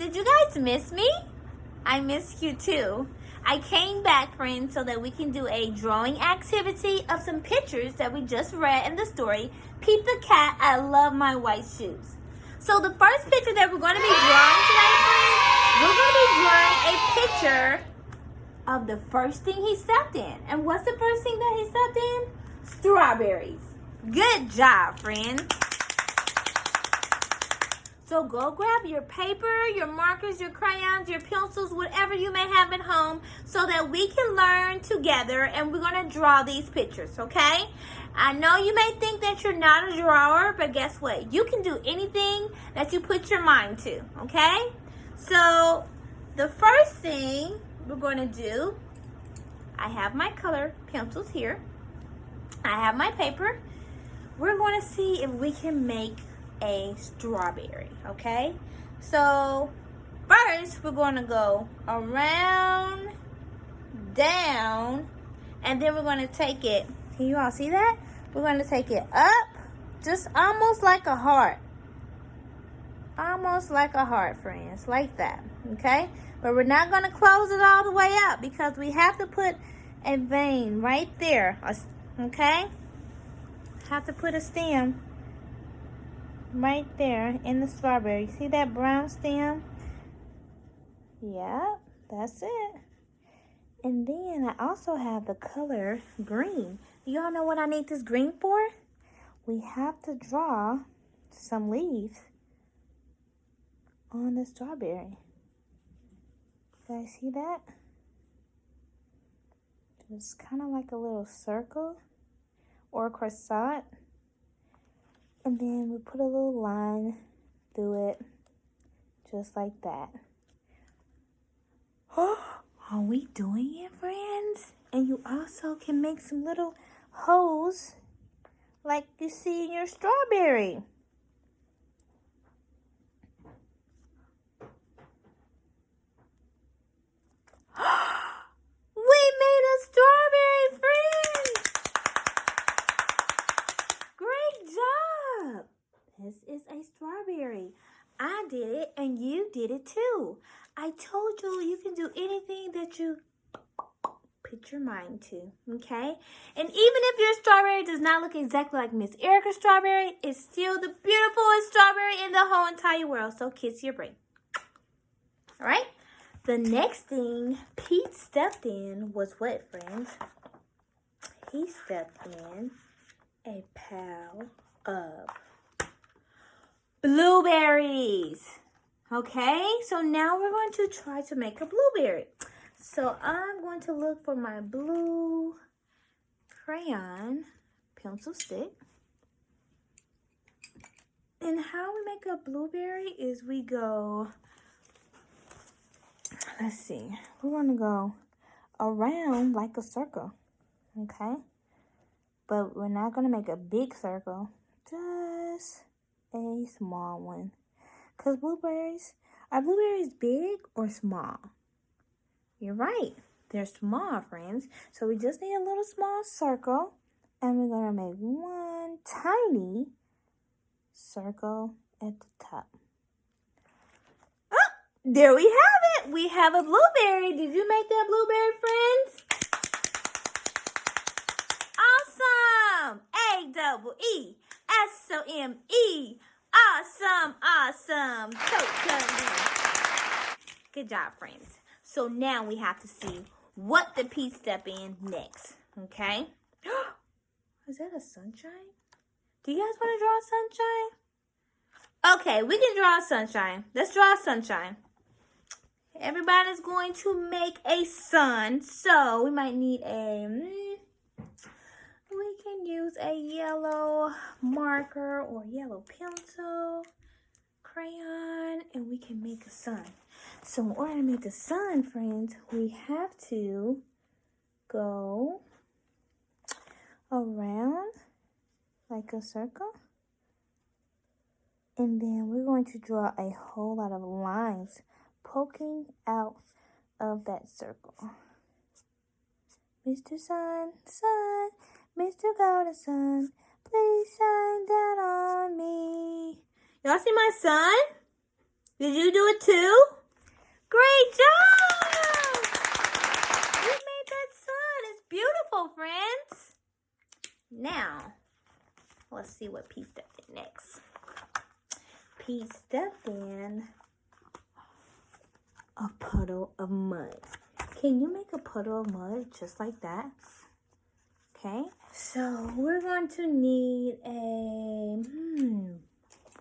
Did you guys miss me? I missed you too. I came back, friends, so that we can do a drawing activity of some pictures that we just read in the story, Pete the Cat, I Love My White Shoes. So the first picture that we're going to be drawing today, friends, we're going to be drawing a picture of the first thing he stepped in. And what's the first thing that he stepped in? Strawberries. Good job, friends. So go grab your paper, your markers, your crayons, your pencils, whatever you may have at home, so that we can learn together, and we're going to draw these pictures, okay? I know you may think that you're not a drawer, but guess what? You can do anything that you put your mind to, okay? So the first thing we're going to do, I have my color pencils here. I have my paper. We're going to see if we can make a strawberry, okay? So first we're going to go around, down, and then we're going to take it, can you all see that? We're going to take it up, just almost like a heart. Almost like a heart, friends, like that, okay? But we're not going to close it all the way up because we have to put a vein right there, okay? Have to put a stem right there in the strawberry. See that brown stem? Yeah, that's it. And then I also have the color green. Y'all know what I need this green for? We have to draw some leaves on the strawberry. You guys see that? It's kind of like a little circle or a croissant. And then we put a little line through it, just like that. Are we doing it, friends? And you also can make some little holes like you see in your strawberry. We made a strawberry, friends! Great job! This is a strawberry. I did it and you did it too. I told you you can do anything that you put your mind to, okay? And even if your strawberry does not look exactly like Miss Erica's strawberry, it's still the beautifulest strawberry in the whole entire world. So kiss your brain. All right? The next thing Pete stepped in was what, friends? He stepped in a pile of blueberries. Okay, so now we're going to try to make a blueberry. So I'm going to look for my blue crayon pencil stick. And how we make a blueberry is we go, let's see, we're going to go around like a circle, okay? But we're not going to make a big circle, just a small one. Because blueberries, are blueberries big or small? You're right, they're small, friends. So we just need a little small circle, and we're going to make one tiny circle at the top. Oh, there we have it. We have a blueberry. Did you make that blueberry, friends? Awesome! A-double-E-S-O-M-E. Awesome, awesome. Totally. Good job, friends. So now we have to see what the Pete step in next, okay? Is that a sunshine? Do you guys want to draw a sunshine? Okay, we can draw a sunshine. Let's draw a sunshine. Everybody's going to make a sun, so we might need we can use a yellow marker or yellow pencil, crayon, and we can make a sun. So in order to make a sun, friends, we have to go around like a circle. And then we're going to draw a whole lot of lines poking out of that circle. Mr. Sun, Sun, Mr. Golden Sun, please shine down on me. Y'all see my sun? Did you do it too? Great job! You made that sun. It's beautiful, friends. Now, let's see what Pete stepped in next. Pete stepped in a puddle of mud. Can you make a puddle of mud just like that? Okay, so we're going to need a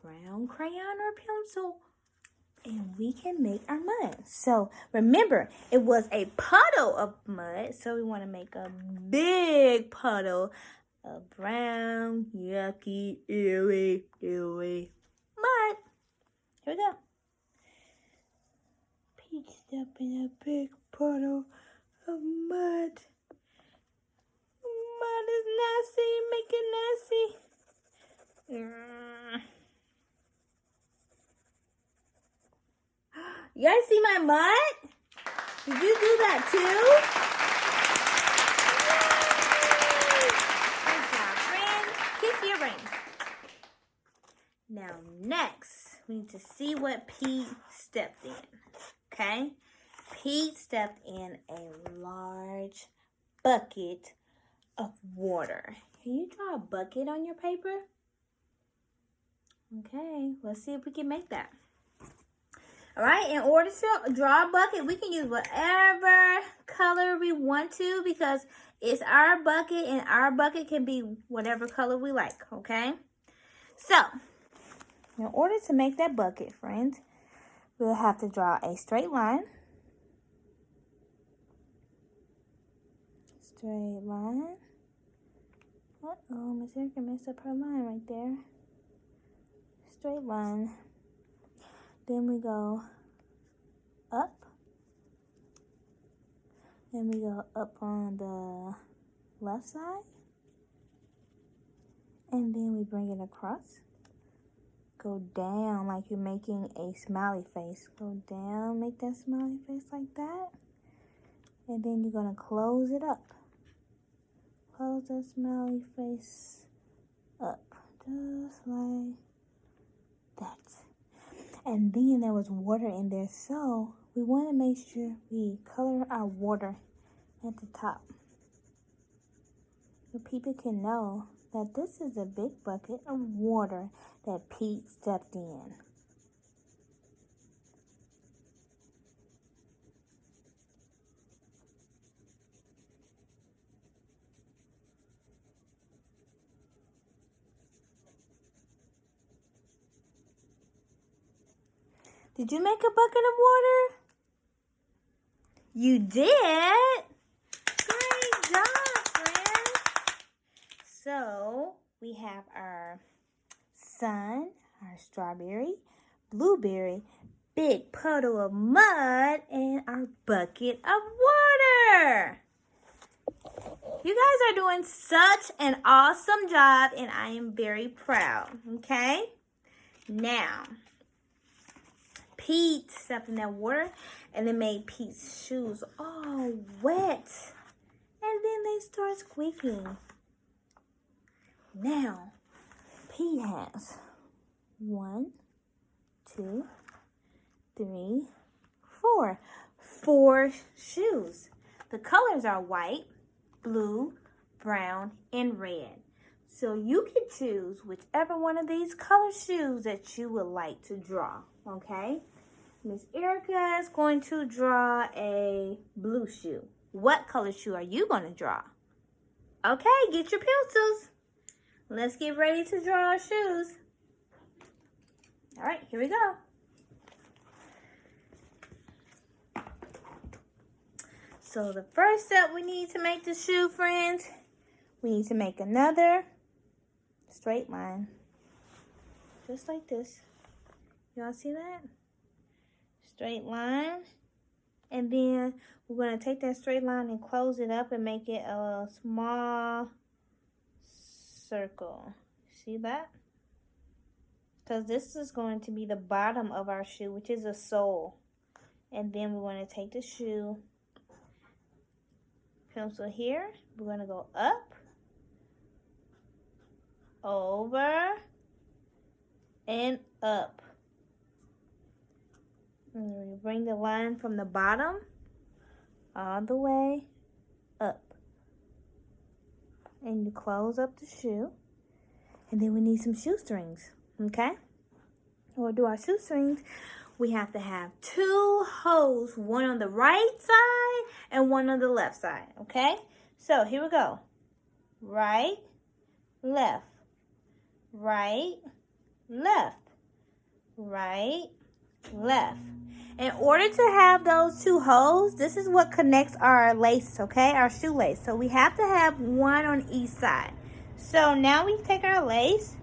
brown crayon or pencil, and we can make our mud. So remember, it was a puddle of mud, so we want to make a big puddle of brown, yucky, ewy mud. Here we go. Pete stepped in a big puddle of mud. Mud is nasty, make it nasty. You guys see my mud? Did you do that too? Yay! Good job, friends. Kiss your ring. Now next, we need to see what Pete stepped in. Okay? Pete stepped in a large bucket of water. Can you draw a bucket on your paper? Okay, let's see if we can make that. All right, in order to draw a bucket, we can use whatever color we want to because it's our bucket and our bucket can be whatever color we like, okay? So, in order to make that bucket, friends, we'll have to draw a straight line. Straight line. Uh-oh, Miss Erica messed up her line right there. Straight line. Then we go up. Then we go up on the left side. And then we bring it across. Go down like you're making a smiley face. Go down, make that smiley face like that. And then you're going to close it up. Close that smiley face up. Just like that. And then there was water in there, so we want to make sure we color our water at the top. So people can know that this is a big bucket of water that Pete stepped in. Did you make a bucket of water? You did. Great job, friends. So we have our sun, our strawberry, blueberry, big puddle of mud, and our bucket of water. You guys are doing such an awesome job, and I am very proud, okay? Now, Pete stepped in that water, and it made Pete's shoes all wet. And then they start squeaking. Now, Pete has 1, 2, 3, 4. 4 shoes. The colors are white, blue, brown, and red. So you can choose whichever one of these color shoes that you would like to draw, okay? Miss Erica is going to draw a blue shoe. What color shoe are you going to draw? Okay, get your pencils. Let's get ready to draw our shoes. All right, here we go. So the first step we need to make the shoe, friends, we need to make another straight line. Just like this. Y'all see that? Straight line. And then we're going to take that straight line and close it up and make it a small circle. See that? Because this is going to be the bottom of our shoe, which is a sole. And then we're going to take the shoe, pencil here. We're going to go up, over, and up. And you bring the line from the bottom all the way up. And you close up the shoe. And then we need some shoestrings, okay? We'll do our shoestrings. We have to have 2 holes, one on the right side and one on the left side, okay? So here we go. Right, left, right, left, right, left. In order to have those 2 holes, this is what connects our lace, okay? Our shoelace. So we have to have one on each side. So now we take our lace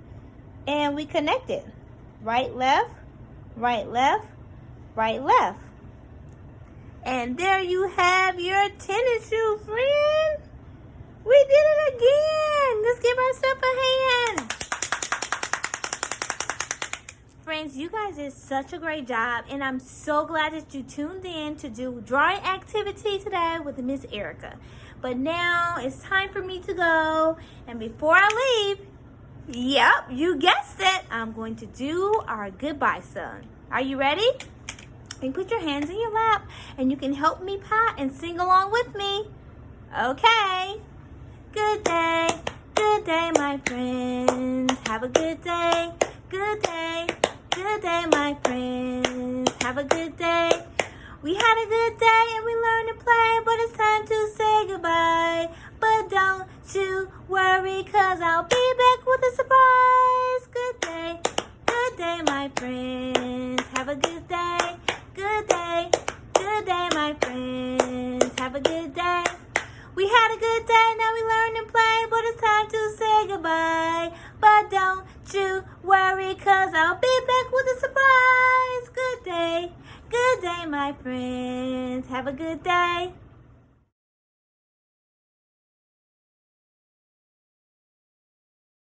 and we connect it. Right, left, right, left, right, left. And there you have your tennis shoe, friend. We did it again. Let's give ourselves a hand. Friends, you guys did such a great job, and I'm so glad that you tuned in to do drawing activity today with Miss Erica. But now it's time for me to go, and before I leave, yep, you guessed it, I'm going to do our goodbye song. Are you ready? You can put your hands in your lap, and you can help me pat and sing along with me. Okay. Good day, my friends. Have a good day, good day. Good day, my friends. Have a good day. We had a good day and we learned to play, but it's time to say goodbye. But don't you worry, 'cause I'll be back with a surprise. Good day, my friends. Have a good day, good day. Good day, my friends. Have a good day. We had a good day, now we learned to play, but it's time to say goodbye. But don't you worry, 'cause I'll be back with a surprise. Good day, my friends. Have a good day.